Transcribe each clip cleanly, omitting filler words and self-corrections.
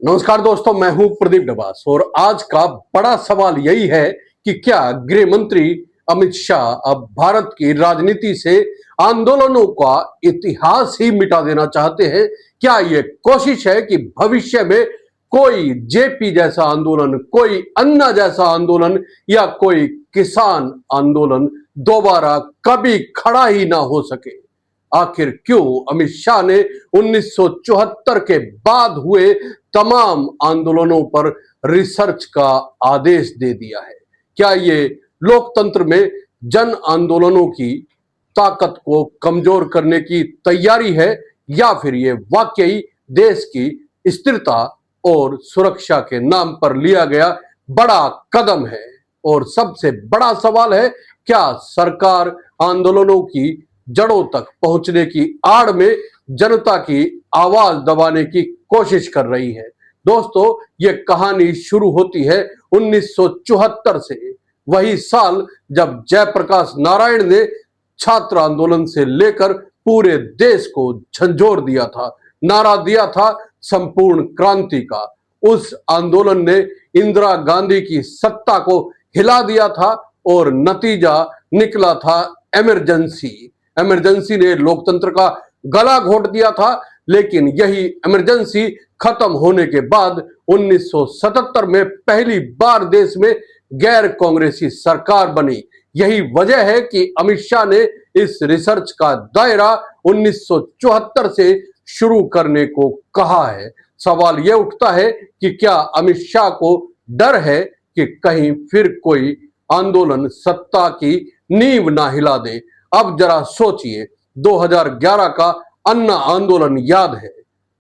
नमस्कार दोस्तों, मैं हूं प्रदीप डबास और आज का बड़ा सवाल यही है कि क्या गृह मंत्री अमित शाह अब भारत की राजनीति से आंदोलनों का इतिहास ही मिटा देना चाहते हैं। क्या ये कोशिश है कि भविष्य में कोई जेपी जैसा आंदोलन, कोई अन्ना जैसा आंदोलन या कोई किसान आंदोलन दोबारा कभी खड़ा ही ना हो सके। आखिर क्यों अमित शाह ने 1974 के बाद हुए तमाम आंदोलनों पर रिसर्च का आदेश दे दिया है? क्या ये लोकतंत्र में जन आंदोलनों की ताकत को कमजोर करने की तैयारी है या फिर ये वाकई देश की स्थिरता और सुरक्षा के नाम पर लिया गया बड़ा कदम है? और सबसे बड़ा सवाल है, क्या सरकार आंदोलनों की जड़ों तक पहुंचने की आड़ में जनता की आवाज दबाने की कोशिश कर रही है? दोस्तों, ये कहानी शुरू होती है 1974 से, वही साल जब जयप्रकाश नारायण ने छात्र आंदोलन से लेकर पूरे देश को झंझोर दिया था, नारा दिया था संपूर्ण क्रांति का। उस आंदोलन ने इंदिरा गांधी की सत्ता को हिला दिया था और नतीजा निकला था इमरजेंसी। इमरजेंसी ने लोकतंत्र का गला घोट दिया था, लेकिन यही इमरजेंसी खत्म होने के बाद 1977 में पहली बार देश में गैर कांग्रेसी सरकार बनी। यही वजह है कि अमित शाह ने इस रिसर्च का दायरा 1974 से शुरू करने को कहा है। सवाल यह उठता है कि क्या अमित शाह को डर है कि कहीं फिर कोई आंदोलन सत्ता की नींव ना हिला दे? अब जरा सोचिए, 2011 का अन्ना आंदोलन याद है,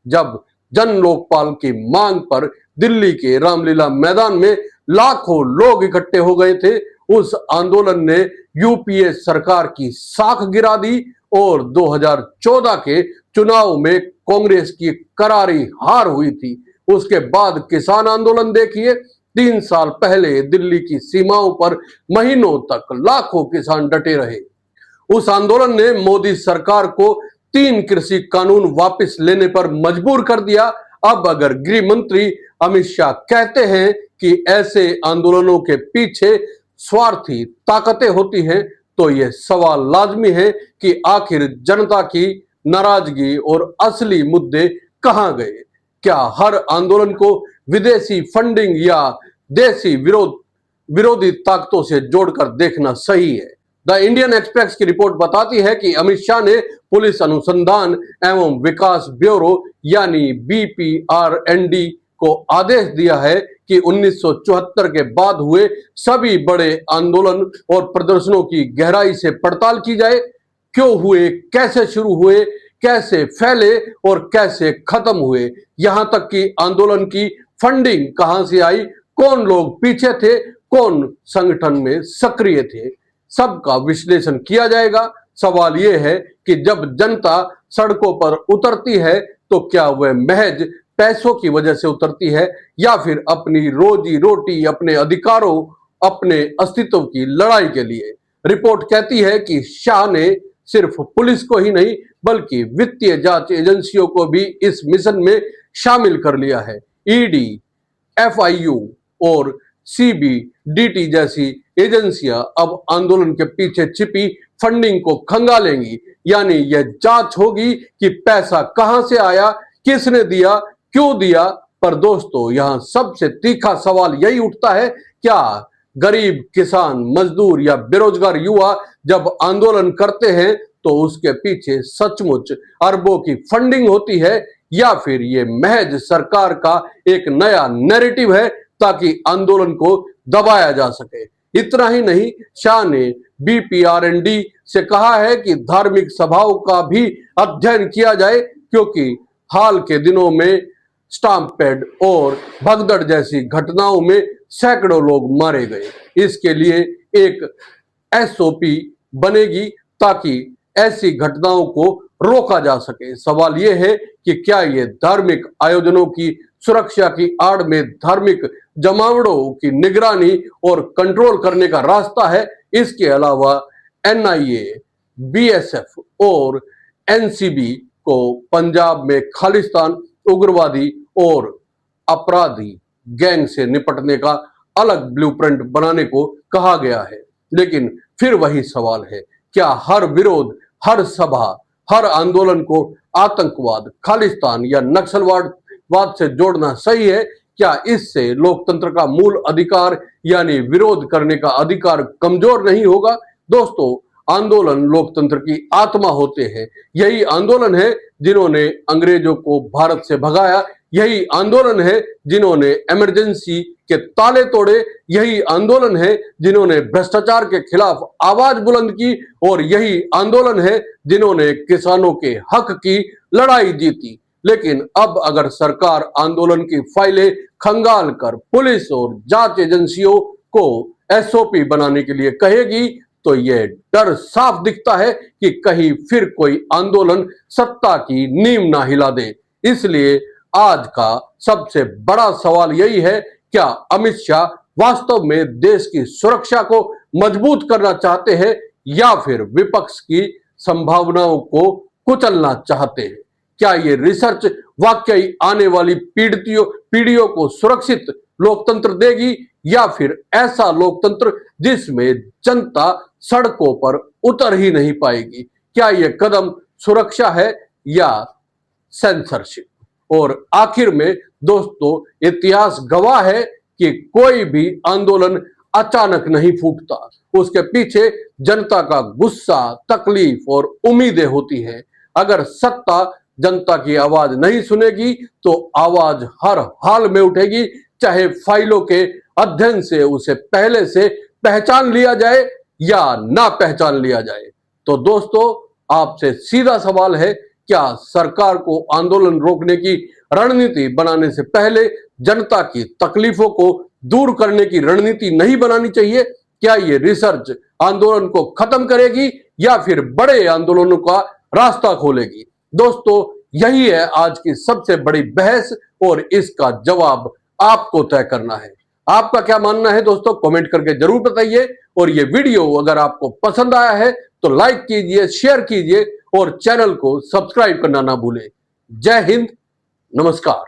जब जन लोकपाल की मांग पर दिल्ली के रामलीला मैदान में लाखों लोग इकट्ठे हो गए थे। उस आंदोलन ने यूपीए सरकार की साख गिरा दी और 2014 के चुनाव में कांग्रेस की करारी हार हुई थी। उसके बाद किसान आंदोलन देखिए, 3 साल पहले दिल्ली की सीमाओं पर महीनों तक लाखों किसान डटे रहे। उस आंदोलन ने मोदी सरकार को 3 कृषि कानून वापस लेने पर मजबूर कर दिया। अब अगर गृह मंत्री अमित शाह कहते हैं कि ऐसे आंदोलनों के पीछे स्वार्थी ताकतें होती हैं, तो यह सवाल लाजमी है कि आखिर जनता की नाराजगी और असली मुद्दे कहां गए? क्या हर आंदोलन को विदेशी फंडिंग या देशी विरोधी ताकतों से जोड़कर देखना सही है? द इंडियन एक्सप्रेस की रिपोर्ट बताती है कि अमित शाह ने पुलिस अनुसंधान एवं विकास ब्यूरो यानी बीपीआरएनडी को आदेश दिया है कि 1974 के बाद हुए सभी बड़े आंदोलन और प्रदर्शनों की गहराई से पड़ताल की जाए। क्यों हुए, कैसे शुरू हुए, कैसे फैले और कैसे खत्म हुए, यहां तक कि आंदोलन की फंडिंग कहां से आई, कौन लोग पीछे थे, कौन संगठन में सक्रिय थे, सबका विश्लेषण किया जाएगा। सवाल यह है कि जब जनता सड़कों पर उतरती है तो क्या वह महज पैसों की वजह से उतरती है या फिर अपनी रोजी रोटी, अपने अधिकारों, अपने अस्तित्व की लड़ाई के लिए? रिपोर्ट कहती है कि शाह ने सिर्फ पुलिस को ही नहीं बल्कि वित्तीय जांच एजेंसियों को भी इस मिशन में शामिल कर लिया है। ईडी, एफआईयू और सीबीडीटी जैसी एजेंसियां अब आंदोलन के पीछे छिपी फंडिंग को खंगालेंगी। यानी यह जांच होगी कि पैसा कहां से आया, किसने दिया, क्यों दिया। पर दोस्तों, यहां सबसे तीखा सवाल यही उठता है, क्या गरीब किसान, मजदूर या बेरोजगार युवा जब आंदोलन करते हैं तो उसके पीछे सचमुच अरबों की फंडिंग होती है या फिर ये महज सरकार का एक नया नैरेटिव है ताकि आंदोलन को दबाया जा सके? इतना ही नहीं, शाह ने बीपीआरएनडी से कहा है कि धार्मिक सभाओं का भी अध्ययन किया जाए, क्योंकि हाल के दिनों में स्टाम्प पैड और भगदड़ जैसी घटनाओं में सैकड़ों लोग मारे गए। इसके लिए एक एसओपी बनेगी ताकि ऐसी घटनाओं को रोका जा सके। सवाल यह है कि क्या ये धार्मिक आयोजनों की सुरक्षा की आड़ में धार्मिक जमावड़ों की निगरानी और कंट्रोल करने का रास्ता है? इसके अलावा एनआईए, बीएसएफ और एनसीबी को पंजाब में खालिस्तान, उग्रवादी और अपराधी गैंग से निपटने का अलग ब्लूप्रिंट बनाने को कहा गया है। लेकिन फिर वही सवाल है, क्या हर विरोध, हर सभा, हर आंदोलन को आतंकवाद, खालिस्तान या नक्सलवाद से जोड़ना सही है? क्या इससे लोकतंत्र का मूल अधिकार यानी विरोध करने का अधिकार कमजोर नहीं होगा? दोस्तों, आंदोलन लोकतंत्र की आत्मा होते हैं। यही आंदोलन है जिन्होंने अंग्रेजों को भारत से भगाया, यही आंदोलन है जिन्होंने इमरजेंसी के ताले तोड़े, यही आंदोलन है जिन्होंने भ्रष्टाचार के खिलाफ आवाज बुलंद की, और यही आंदोलन है जिन्होंने किसानों के हक की लड़ाई जीती। लेकिन अब अगर सरकार आंदोलन की फाइलें खंगाल कर पुलिस और जांच एजेंसियों को एसओपी बनाने के लिए कहेगी, तो यह डर साफ दिखता है कि कहीं फिर कोई आंदोलन सत्ता की नींव ना हिला दे। इसलिए आज का सबसे बड़ा सवाल यही है, क्या अमित शाह वास्तव में देश की सुरक्षा को मजबूत करना चाहते हैं या फिर विपक्ष की संभावनाओं को कुचलना चाहते हैं? क्या ये रिसर्च वाकई आने वाली पीढ़ियों को सुरक्षित लोकतंत्र देगी, या फिर ऐसा लोकतंत्र जिसमें जनता सड़कों पर उतर ही नहीं पाएगी? क्या यह कदम सुरक्षा है या सेंसरशिप? और आखिर में दोस्तों, इतिहास गवाह है कि कोई भी आंदोलन अचानक नहीं फूटता, उसके पीछे जनता का गुस्सा, तकलीफ और उम्मीदें होती हैं। अगर सत्ता जनता की आवाज नहीं सुनेगी तो आवाज हर हाल में उठेगी, चाहे फाइलों के अध्ययन से उसे पहले से पहचान लिया जाए या ना पहचान लिया जाए। तो दोस्तों, आपसे सीधा सवाल है, क्या सरकार को आंदोलन रोकने की रणनीति बनाने से पहले जनता की तकलीफों को दूर करने की रणनीति नहीं बनानी चाहिए? क्या ये रिसर्च आंदोलन को खत्म करेगी या फिर बड़े आंदोलनों का रास्ता खोलेगी? दोस्तों, यही है आज की सबसे बड़ी बहस, और इसका जवाब आपको तय करना है। आपका क्या मानना है दोस्तों, कमेंट करके जरूर बताइए। और ये वीडियो अगर आपको पसंद आया है तो लाइक कीजिए, शेयर कीजिए और चैनल को सब्सक्राइब करना ना भूलें। जय हिंद, नमस्कार।